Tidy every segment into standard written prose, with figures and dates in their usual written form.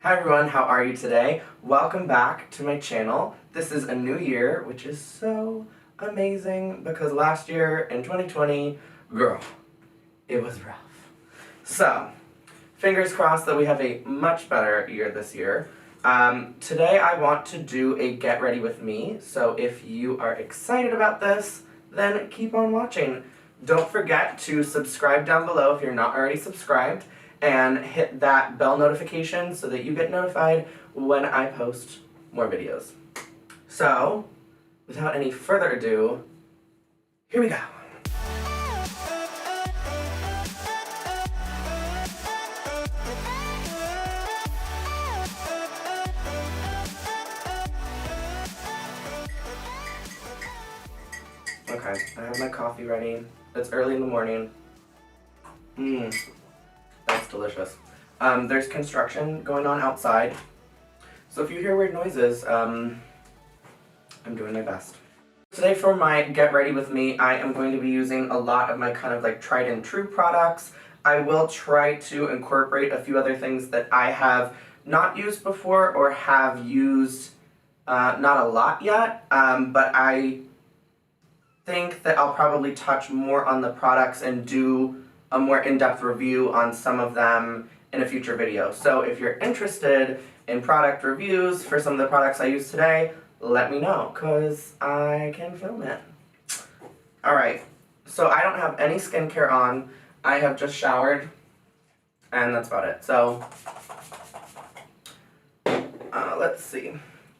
Hi everyone, how are you today? Welcome back to my channel. This is a new year, which is so amazing because last year in 2020, girl, it was rough. So, fingers crossed that we have a much better year this year. Today I want to do a get ready with me, so if you are excited about this, then keep on watching. Don't forget to subscribe down below if you're not already subscribed, and hit that bell notification so that you get notified when I post more videos. So, without any further ado, here we go. Okay, I have my coffee ready. It's early in the morning. That's delicious. There's construction going on outside, so if you hear weird noises, I'm doing my best. Today for my get ready with me, I am going to be using a lot of my kind of like tried and true products. I will try to incorporate a few other things that I have not used before or have used not a lot yet, but I think that I'll probably touch more on the products and do a more in-depth review on some of them in a future video. So if you're interested in product reviews for some of the products I use today, let me know, because I can film it. Alright, so I don't have any skincare on. I have just showered, and that's about it. So, let's see.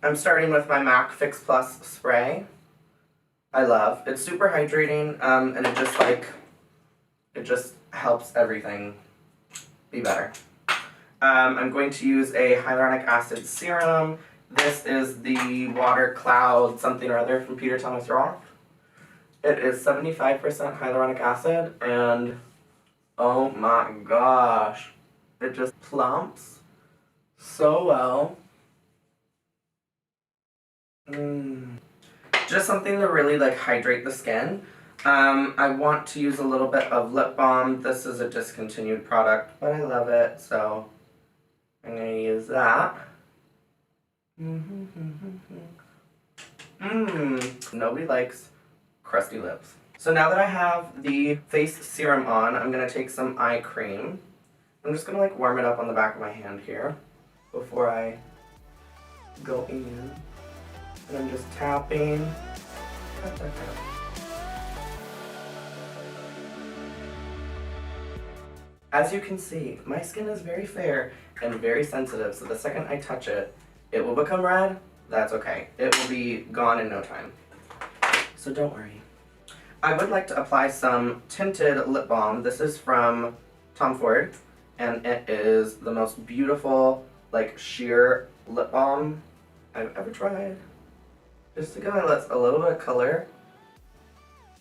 I'm starting with my MAC Fix Plus spray. I love. It's super hydrating, and it just helps everything be better. I'm going to use a hyaluronic acid serum. This is the Water Cloud something or other from Peter Thomas Roth. It is 75% hyaluronic acid, and oh my gosh, it just plumps so well. Just something to really like hydrate the skin. I want to use a little bit of lip balm. This is a discontinued product, but I love it, so I'm going to use that. Nobody likes crusty lips. So now that I have the face serum on, I'm going to take some eye cream. I'm just going to like warm it up on the back of my hand here before I go in. And I'm just tapping. Tap, tap, tap. As you can see, my skin is very fair and very sensitive, so the second I touch it, it will become red. That's okay. It will be gone in no time. So don't worry. I would like to apply some tinted lip balm. This is from Tom Ford, and it is the most beautiful, like, sheer lip balm I've ever tried. Just to give my lips a little bit of color,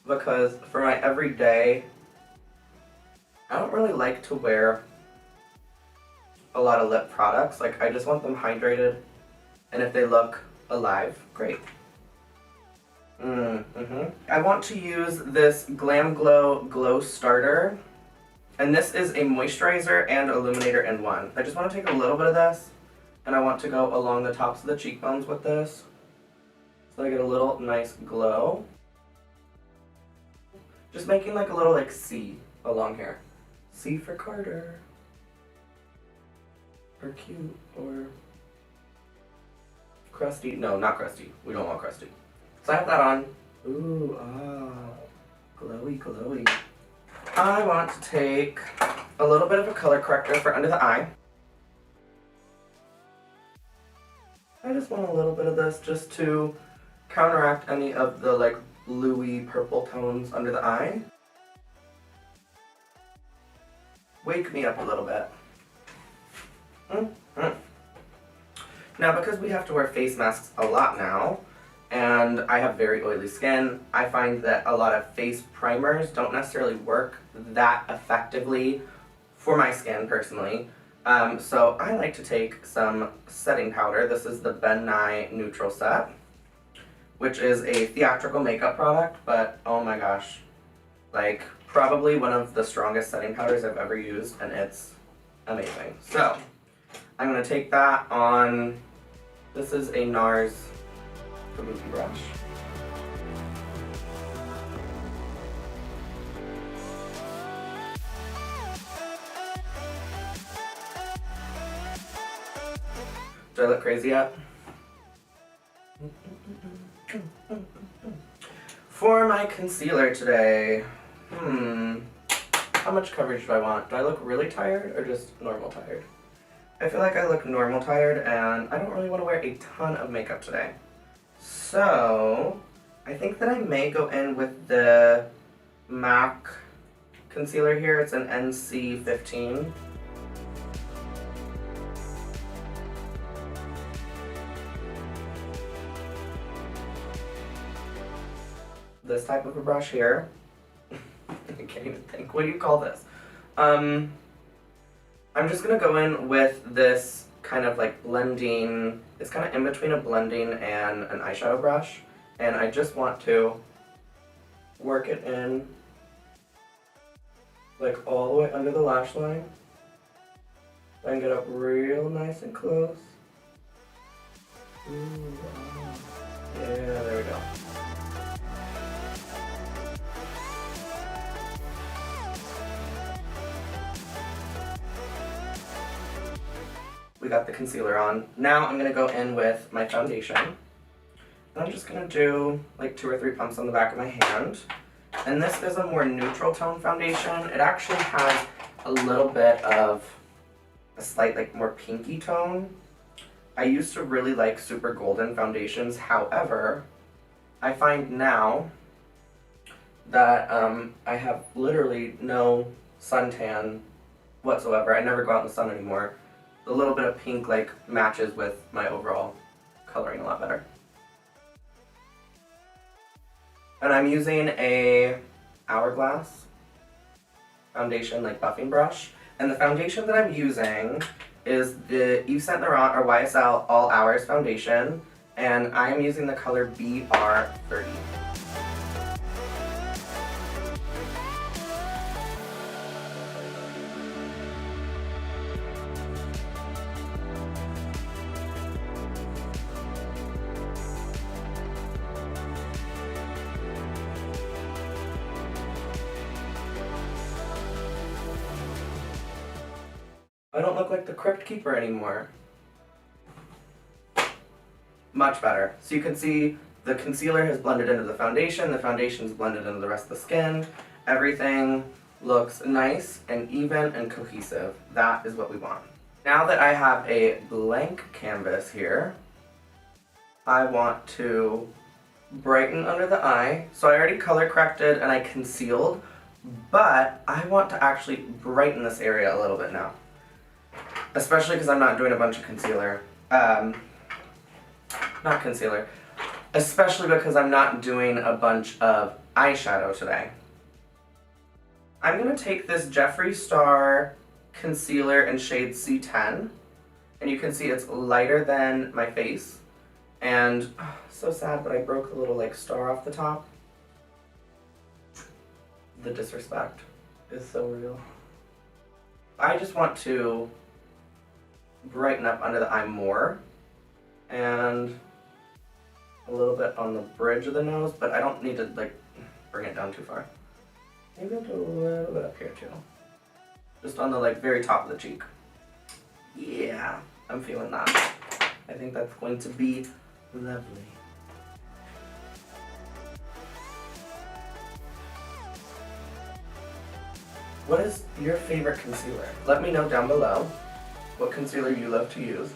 because for my everyday, I don't really like to wear a lot of lip products. Like, I just want them hydrated, and if they look alive, great. I want to use this GLAMGLOW Glow Starter, and this is a moisturizer and illuminator in one. I just want to take a little bit of this, and I want to go along the tops of the cheekbones with this, so I get a little nice glow. Just making like a little like C along here. C for Carter. Or cute, or crusty. No, not crusty. We don't want crusty. So I have that on. Ooh, glowy, glowy. I want to take a little bit of a color corrector for under the eye. I just want a little bit of this just to counteract any of the like bluey purple tones under the eye. Wake me up a little bit. Now, because we have to wear face masks a lot now, and I have very oily skin, I find that a lot of face primers don't necessarily work that effectively for my skin personally. So I like to take some setting powder. This is the Ben Nye Neutral Set, which is a theatrical makeup product, but oh my gosh, like probably one of the strongest setting powders I've ever used, and it's amazing. So I'm going gonna take that on, this is a NARS kabuki brush. Do I look crazy yet? For my concealer today, how much coverage do I want? Do I look really tired or just normal tired? I feel like I look normal tired and I don't really want to wear a ton of makeup today. So, I think that I may go in with the MAC concealer here. It's an NC15. This type of a brush here. I can't even think. What do you call this? I'm just gonna go in with this kind of like blending, it's kind of in between a blending and an eyeshadow brush, and I just want to work it in like all the way under the lash line and get up real nice and close. Ooh, yeah, there we go. We got the concealer on. Now I'm gonna go in with my foundation. And I'm just gonna do like 2 or 3 pumps on the back of my hand. And this is a more neutral tone foundation. It actually has a little bit of a slight like more pinky tone. I used to really like super golden foundations. However, I find now that I have literally no suntan whatsoever. I never go out in the sun anymore. The little bit of pink like matches with my overall coloring a lot better. And I'm using a Hourglass foundation like buffing brush. And the foundation that I'm using is the Yves Saint Laurent or YSL All Hours foundation. And I am using the color BR30. I don't look like the Crypt Keeper anymore. Much better. So you can see the concealer has blended into the foundation's blended into the rest of the skin. Everything looks nice and even and cohesive. That is what we want. Now that I have a blank canvas here, I want to brighten under the eye. So I already color corrected and I concealed, but I want to actually brighten this area a little bit now. Especially because I'm not doing a bunch of concealer. Not concealer. Especially because I'm not doing a bunch of eyeshadow today. I'm going to take this Jeffree Star concealer in shade C10. And you can see it's lighter than my face. And, so sad, but I broke a little like star off the top. The disrespect is so real. I just want to brighten up under the eye more and a little bit on the bridge of the nose, but I don't need to like bring it down too far. Maybe I'll do a little bit up here too. Just on the like very top of the cheek. Yeah, I'm feeling that. I think that's going to be lovely. What is your favorite concealer? Let me know down below what concealer you love to use.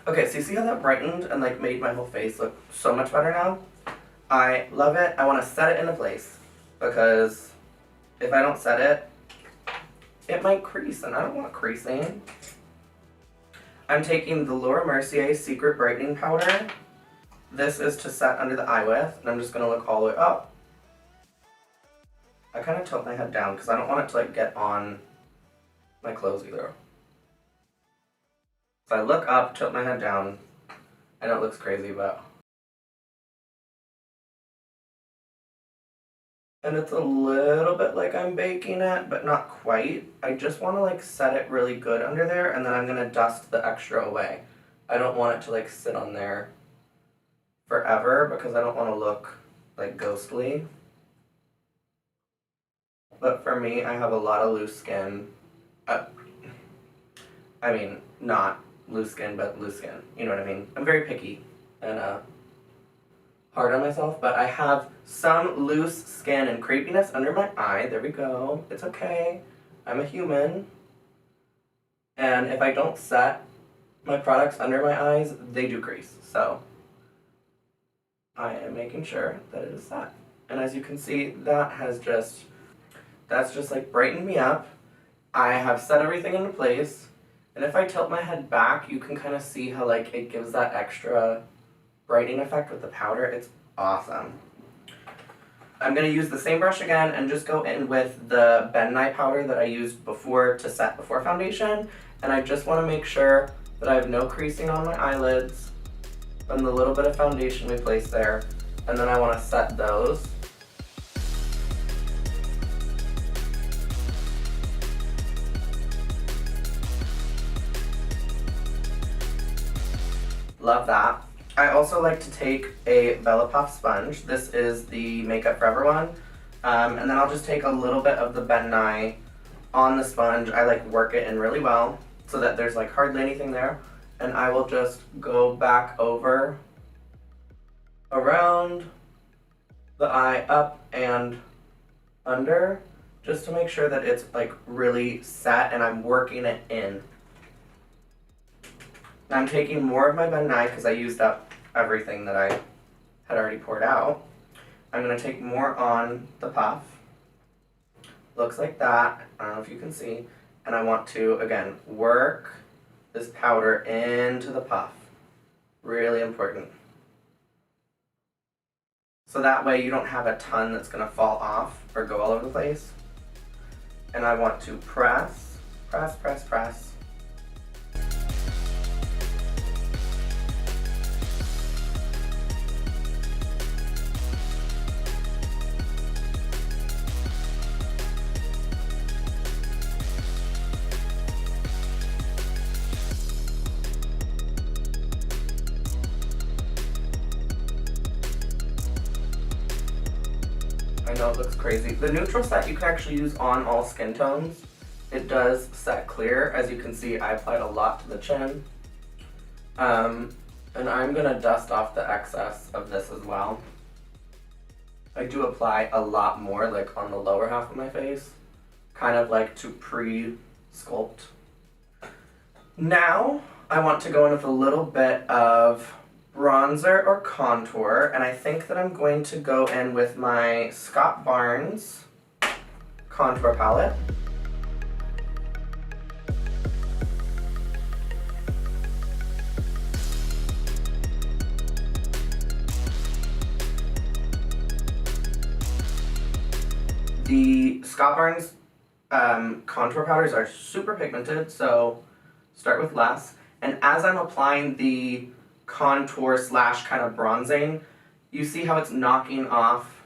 Okay, so you see how that brightened and like made my whole face look so much better now? I love it. I want to set it into place because if I don't set it, it might crease and I don't want creasing. I'm taking the Mercier Secret Brightening Powder. This is to set under the eye with, and I'm just going to look all the way up. I kind of tilt my head down because I don't want it to like get on my clothes either. So I look up, tilt my head down. I know it looks crazy, but And it's a little bit like I'm baking it, but not quite. I just want to like set it really good under there, and then I'm gonna dust the extra away. I don't want it to like sit on there forever because I don't want to look like ghostly. But for me, I have a lot of loose skin. I mean, not loose skin, but loose skin. You know what I mean? I'm very picky and hard on myself, but I have some loose skin and crepiness under my eye. There we go. It's okay. I'm a human. And if I don't set my products under my eyes, they do crease. So I am making sure that it is set. And as you can see, that's just like brightened me up. I have set everything into place. And if I tilt my head back, you can kind of see how like it gives that extra brightening effect with the powder. It's awesome. I'm going to use the same brush again and just go in with the Ben Nye powder that I used before to set before foundation. And I just want to make sure that I have no creasing on my eyelids from the little bit of foundation we placed there. And then I want to set those. Love that. I also like to take a Bella Puff sponge. This is the Makeup Forever one. And then I'll just take a little bit of the Ben Nye on the sponge. I like work it in really well so that there's like hardly anything there. And I will just go back over, around the eye, up and under, just to make sure that it's like really set and I'm working it in. I'm taking more of my Ben Nye because I used up everything that I had already poured out. I'm going to take more on the puff. Looks like that. I don't know if you can see. And I want to, again, work this powder into the puff. Really important. So that way you don't have a ton that's going to fall off or go all over the place. And I want to press, press, press, press. I know it looks crazy. The neutral set you can actually use on all skin tones. It does set clear. As you can see, I applied a lot to the chin. And I'm gonna dust off the excess of this as well. I do apply a lot more like on the lower half of my face, kind of like to pre-sculpt. Now, I want to go in with a little bit of bronzer or contour, and I think that I'm going to go in with my Scott Barnes contour palette. The Scott Barnes contour powders are super pigmented, so start with less. And as I'm applying the contour slash kind of bronzing, you see how it's knocking off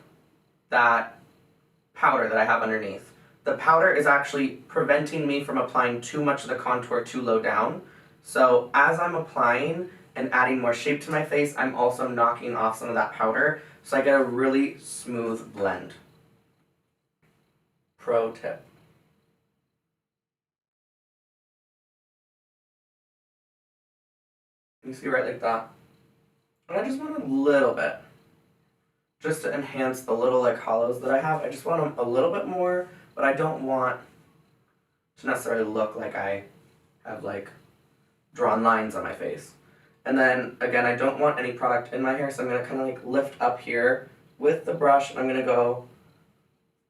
that powder that I have underneath. The powder is actually preventing me from applying too much of the contour too low down. So as I'm applying and adding more shape to my face, I'm also knocking off some of that powder, so I get a really smooth blend. Pro tip. You see right like that? And I just want a little bit, just to enhance the little like hollows that I have. I just want them a little bit more, but I don't want to necessarily look like I have like drawn lines on my face. And then again, I don't want any product in my hair, so I'm gonna kind of like lift up here with the brush, and I'm gonna go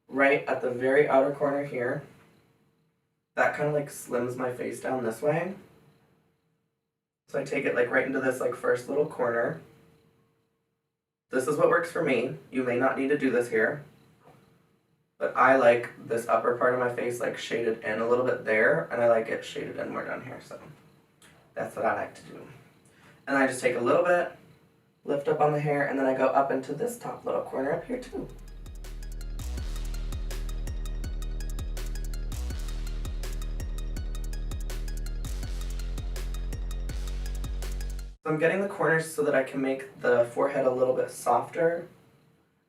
right at the very outer corner here. That kind of like slims my face down this way. So I take it like right into this like first little corner. This is what works for me. You may not need to do this here. But I like this upper part of my face like shaded in a little bit there, and I like it shaded in more down here, so that's what I like to do. And I just take a little bit, lift up on the hair, and then I go up into this top little corner up here too. So I'm getting the corners so that I can make the forehead a little bit softer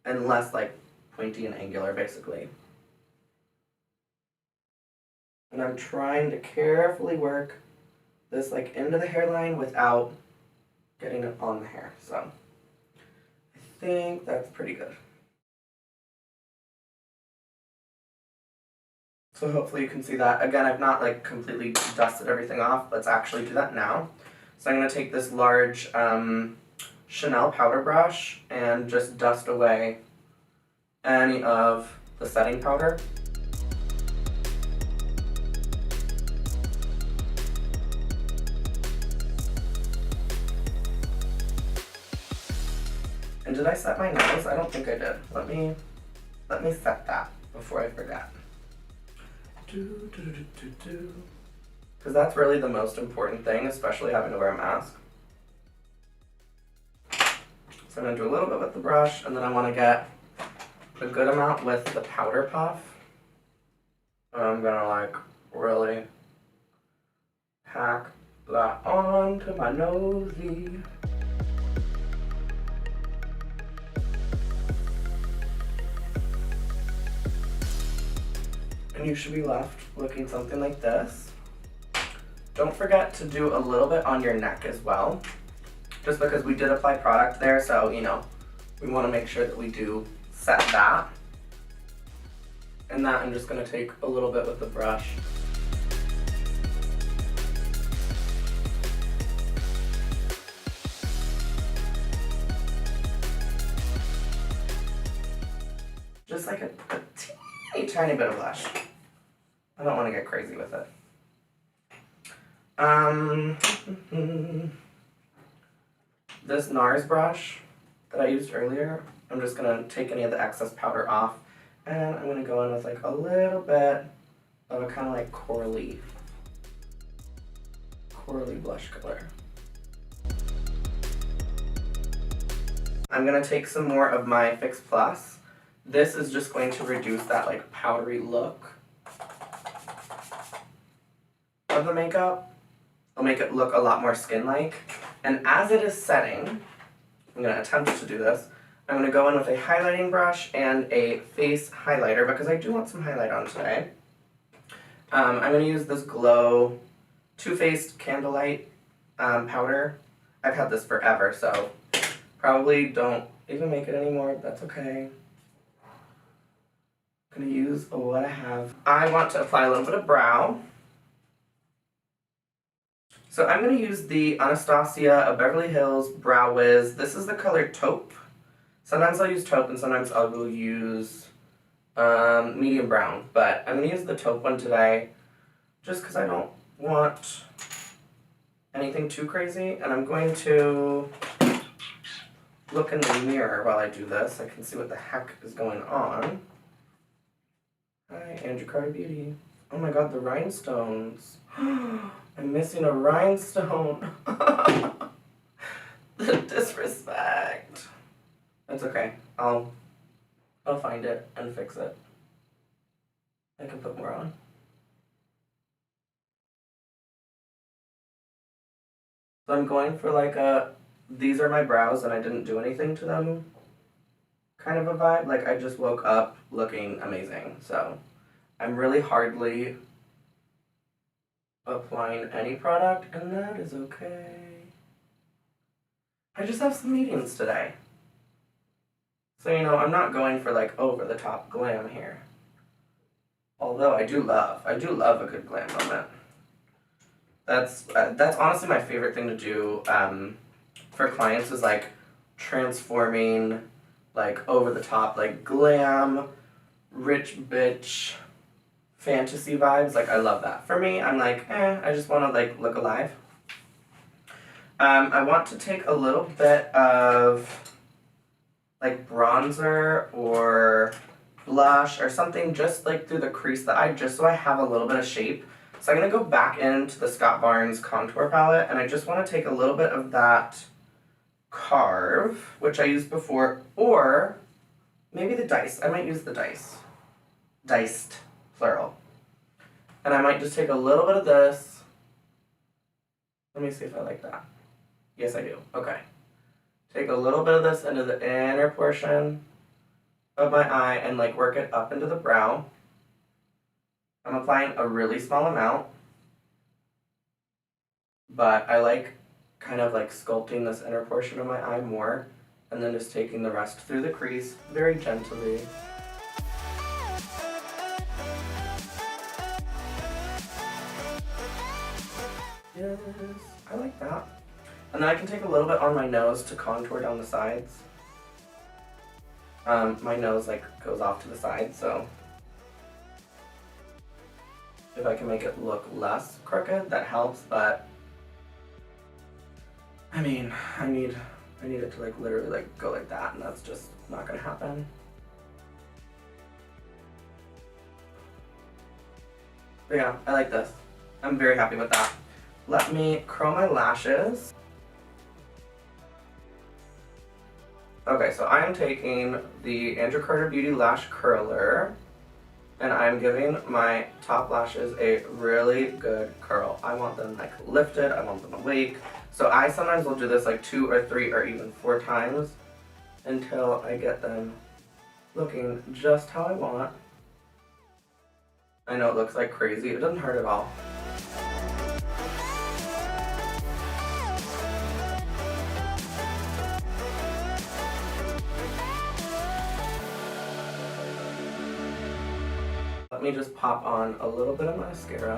and less like pointy and angular basically. And I'm trying to carefully work this like into the hairline without getting it on the hair. So I think that's pretty good. So hopefully you can see that. Again, I've not like completely dusted everything off. Let's actually do that now. So I'm going to take this large Chanel powder brush and just dust away any of the setting powder. And did I set my nose? I don't think I did. Let me set that before I forget. Because that's really the most important thing, especially having to wear a mask. So I'm going to do a little bit with the brush, and then I want to get a good amount with the powder puff. I'm going to like really pack that onto my nosy. And you should be left looking something like this. Don't forget to do a little bit on your neck as well, just because we did apply product there, so you know, we want to make sure that we do set that. And that I'm just going to take a little bit with the brush. Just like a teeny tiny bit of blush. I don't want to get crazy with it. This NARS brush that I used earlier, I'm just going to take any of the excess powder off, and I'm going to go in with like a little bit of a kind of like corally blush color. I'm going to take some more of my Fix Plus. This is just going to reduce that like powdery look of the makeup. It'll make it look a lot more skin-like. And as it is setting, I'm going to attempt to do this. I'm going to go in with a highlighting brush and a face highlighter because I do want some highlight on today. I'm going to use this Glow Too Faced Candlelight powder. I've had this forever, so probably don't even make it anymore. That's okay. I'm going to use what I have. I want to apply a little bit of brow. So I'm going to use the Anastasia of Beverly Hills Brow Wiz. This is the color Taupe. Sometimes I'll use taupe and sometimes I will use medium brown. But I'm going to use the taupe one today just because I don't want anything too crazy. And I'm going to look in the mirror while I do this. I can see what the heck is going on. Hi, Andrew Carter Beauty. Oh my god, the rhinestones. I'm missing a rhinestone. The disrespect. That's okay. I'll find it and fix it. I can put more on. So I'm going for like a, these are my brows and I didn't do anything to them kind of a vibe. Like I just woke up looking amazing. So I'm really hardly applying any product, and that is okay. I just have some meetings today. So, you know, I'm not going for like over-the-top glam here. Although I do love a good glam moment. That's honestly my favorite thing to do for clients is like transforming like over-the-top, like glam, rich bitch, fantasy vibes. Like I love that. For me, I'm like, I just want to like look alive. I want to take a little bit of like bronzer or blush or something just like through the crease of the eye, just so I have a little bit of shape. So I'm going to go back into the Scott Barnes contour palette and I just want to take a little bit of that Carve, which I used before, or maybe the Dice. I might use the Dice. Diced, plural. And I might just take a little bit of this. Let me see if I like that. Yes, I do. Okay. Take a little bit of this into the inner portion of my eye and like work it up into the brow. I'm applying a really small amount, but I like kind of like sculpting this inner portion of my eye more, and then just taking the rest through the crease very gently. Yes, I like that. And then I can take a little bit on my nose to contour down the sides. My nose like goes off to the side, so if I can make it look less crooked, that helps, but I mean, I need it to like literally like go like that, and that's just not gonna happen. But yeah, I like this. I'm very happy with that. Let me curl my lashes. Okay, so I'm taking the Andrew Carter Beauty Lash Curler, and I'm giving my top lashes a really good curl. I want them like lifted, I want them awake. So I sometimes will do this like 2 or 3 or even 4 times until I get them looking just how I want. I know it looks like crazy, it doesn't hurt at all. Let me just pop on a little bit of mascara.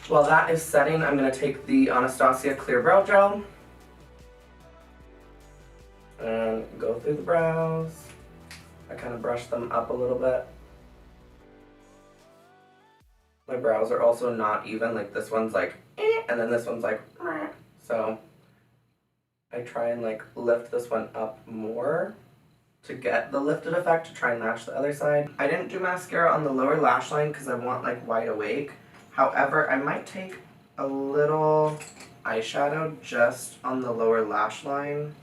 While that is setting, I'm going to take the Anastasia Clear Brow Gel and go through the brows. I kind of brush them up a little bit. My brows are also not even, like this one's like and then this one's like so I try and like lift this one up more to get the lifted effect to try and match the other side. I didn't do mascara on the lower lash line because I want like wide awake. However, I might take a little eyeshadow just on the lower lash line.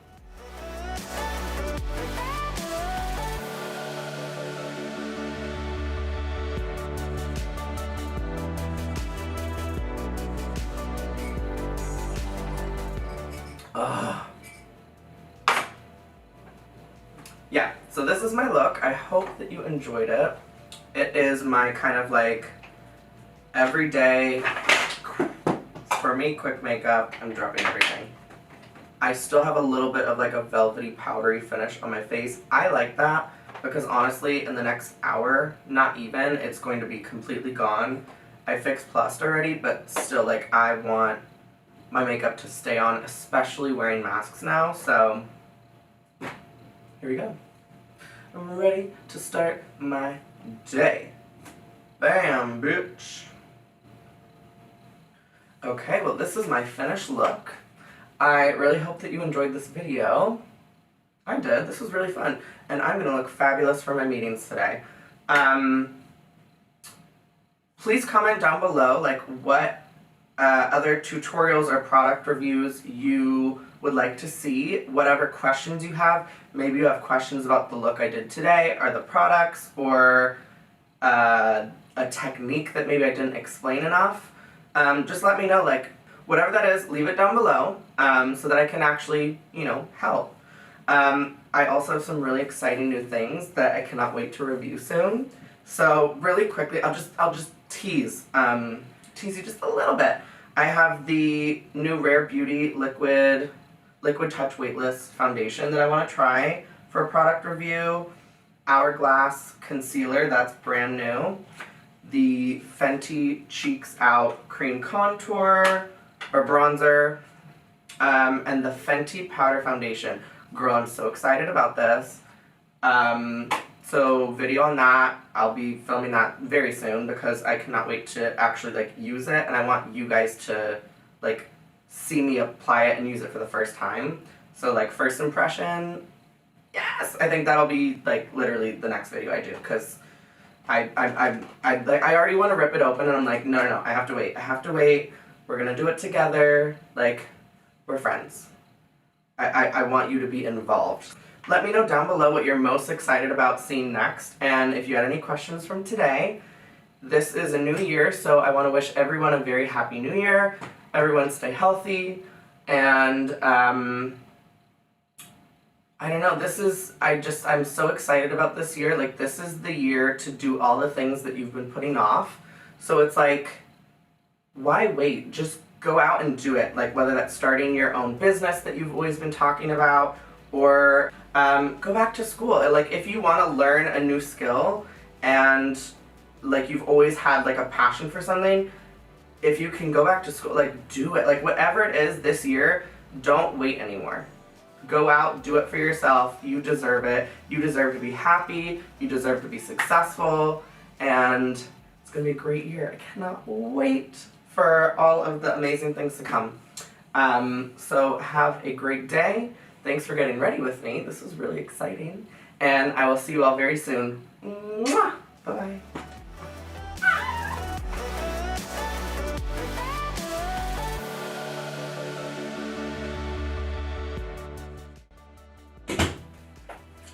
Yeah, so this is my look. I hope that you enjoyed it. It is my kind of like everyday, for me, quick makeup. I'm dropping everything. I still have a little bit of like a velvety powdery finish on my face. I like that because honestly in the next hour, not even, it's going to be completely gone. I fixed Plus already, but still like I want my makeup to stay on, especially wearing masks now, so here we go. I'm ready to start my day. Bam, bitch. Okay, well this is my finished look. I really hope that you enjoyed this video. I did, this was really fun. And I'm gonna look fabulous for my meetings today. Please comment down below like what other tutorials or product reviews you would like to see, whatever questions you have. Maybe you have questions about the look I did today, or the products, or a technique that maybe I didn't explain enough. Just let me know, like, whatever that is, leave it down below, so that I can actually, you know, help. I also have some really exciting new things that I cannot wait to review soon. So really quickly, I'll just tease you just a little bit. I have the new Rare Beauty Liquid Touch Weightless Foundation that I want to try for a product review. Hourglass Concealer, that's brand new. The Fenty Cheeks Out Cream Contour, or Bronzer, and the Fenty Powder Foundation. Girl, I'm so excited about this. So video on that, I'll be filming that very soon because I cannot wait to actually like use it, and I want you guys to like see me apply it and use it for the first time. So like first impression, yes, I think that'll be like literally the next video I do, because I already want to rip it open and I'm like, no, I have to wait, we're gonna do it together, like we're friends. I want you to be involved. Let me know down below what you're most excited about seeing next, and if you had any questions from today. This is a new year, so I want to wish everyone a very happy new year. Everyone stay healthy, and I don't know, I'm so excited about this year. Like, this is the year to do all the things that you've been putting off. So it's like, why wait? Just go out and do it. Like, whether that's starting your own business that you've always been talking about, or go back to school. Like, if you want to learn a new skill and like you've always had like a passion for something, if you can go back to school, like, do it. Like, whatever it is this year, don't wait anymore. Go out, do it for yourself. You deserve it. You deserve to be happy. You deserve to be successful. And it's going to be a great year. I cannot wait for all of the amazing things to come. So have a great day. Thanks for getting ready with me. This was really exciting. And I will see you all very soon. Mwah! Bye-bye.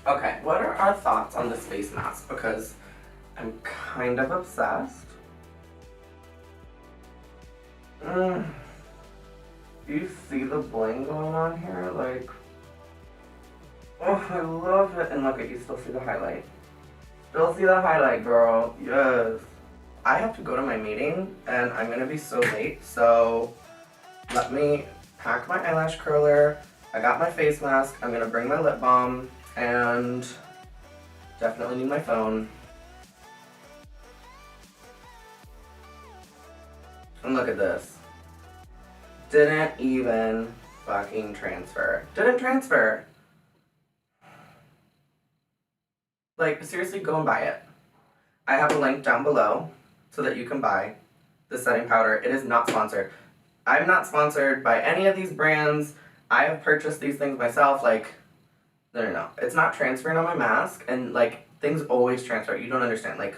Okay, what are our thoughts on this face mask? Because I'm kind of obsessed. Do you see the bling going on here? Like, oh, I love it. And look, you still see the highlight. Still see the highlight, girl. Yes. I have to go to my meeting, and I'm gonna be so late, so let me pack my eyelash curler. I got my face mask. I'm gonna bring my lip balm. And definitely need my phone. And look at this. Didn't even fucking transfer. Didn't transfer. Like, seriously, go and buy it. I have a link down below so that you can buy the setting powder. It is not sponsored. I'm not sponsored by any of these brands. I have purchased these things myself. Like, no. It's not transferring on my mask, and like, things always transfer. You don't understand. Like,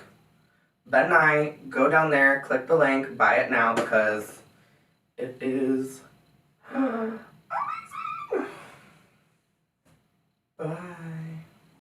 Ben and I, go down there, click the link, buy it now, because it is amazing. Bye.